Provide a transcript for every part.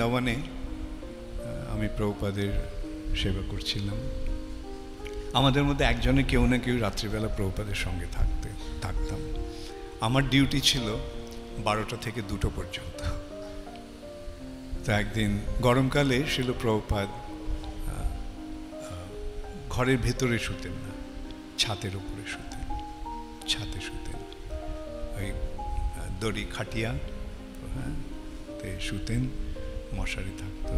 বৃন্দাবনে আমি প্রভুপাদের সেবা করছিলাম। আমাদের মধ্যে একজনে কেউ না কেউ রাত্রিবেলা প্রভুপাদের সঙ্গে থাকতাম। আমার ডিউটি ছিল 12টা থেকে 2টো পর্যন্ত। তো একদিন গরমকালে শিল প্রভুপাদ ঘরের ভেতরে শুতেন না, ছাদের উপরে শুতেন, ছাদে শুতেন, ওই দড়ি খাটিয়া শুতেন, মশারি থাকতো।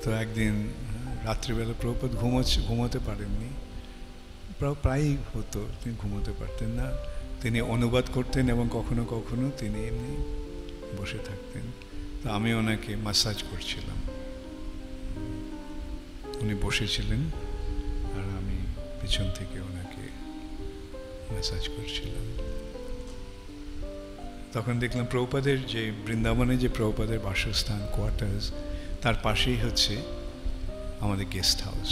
তো একদিন রাত্রিবেলা প্রভুপাদ ঘুমোতে পারেননি, প্রায়ই হতো তিনি ঘুমোতে পারতেন না। তিনি অনুবাদ করতেন এবং কখনো কখনো তিনি এমনি বসে থাকতেন। তো আমি ওনাকে ম্যাসাজ করছিলাম, উনি বসেছিলেন আর আমি পিছন থেকে ওনাকে ম্যাসাজ করছিলাম। তখন দেখলাম প্রভুপাদের যে বৃন্দাবনে যে প্রভুপাদের বাসস্থান কোয়ার্টার্স, তার পাশেই হচ্ছে আমাদের গেস্ট হাউস।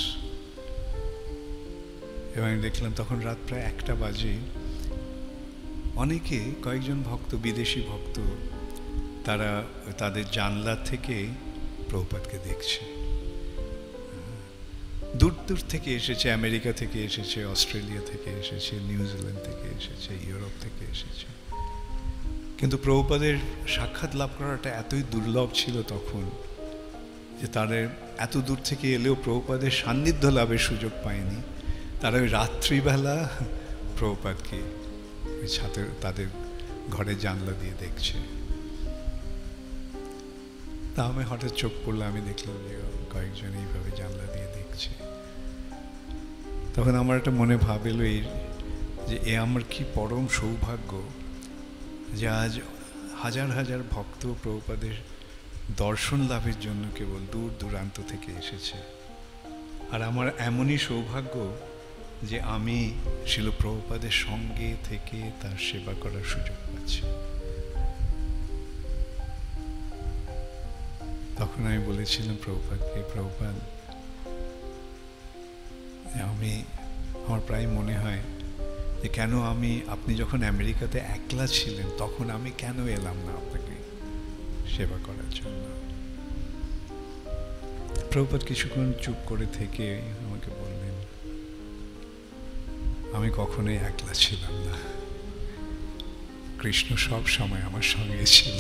এবং দেখলাম তখন রাত প্রায় 1টা বাজে, অনেকে কয়েকজন ভক্ত, বিদেশি ভক্ত, তারা তাদের জানলা থেকে প্রভুপাদকে দেখছে। দূর দূর থেকে এসেছে, আমেরিকা থেকে এসেছে, অস্ট্রেলিয়া থেকে এসেছে, নিউজিল্যান্ড থেকে এসেছে, ইউরোপ থেকে এসেছে। কিন্তু প্রভুপাদের সাক্ষাৎ লাভ করাটা এতই দুর্লভ ছিল তখন যে তারা এত দূর থেকে এলেও প্রভুপাদের সান্নিধ্য লাভের সুযোগ পায়নি। তারা ওই রাত্রিবেলা প্রভুপাদকে ওই ছাদের তাদের ঘরে জানলা দিয়ে দেখছে। তা আমি হঠাৎ চোখ পড়লো, আমি দেখলাম যে কয়েকজন এইভাবে জানলা দিয়ে দেখছে। তখন আমার একটা মনে ভাব এলো যে এ আমার কি পরম সৌভাগ্য যে আজ হাজার হাজার ভক্ত প্রভুপাদের দর্শন লাভের জন্য কেবল দূর দূরান্ত থেকে এসেছে। আর আমার এমনই সৌভাগ্য যে আমি শিল প্রভুপাদের সঙ্গে থেকে তার সেবা করার সুযোগ পাচ্ছি। তখন আমি বলেছিলাম প্রভুপাদকে, প্রভুপাদ আমার প্রায় মনে হয় যে কেন আপনি যখন আমেরিকাতে একলা ছিলেন তখন আমি কেন এলাম না আপনাকে সেবা করার জন্য। প্রভুপাদ কিছুক্ষণ চুপ করে থেকে আমাকে বললেন, আমি কখনোই একলা ছিলাম না, কৃষ্ণ সব সময় আমার সঙ্গে ছিল।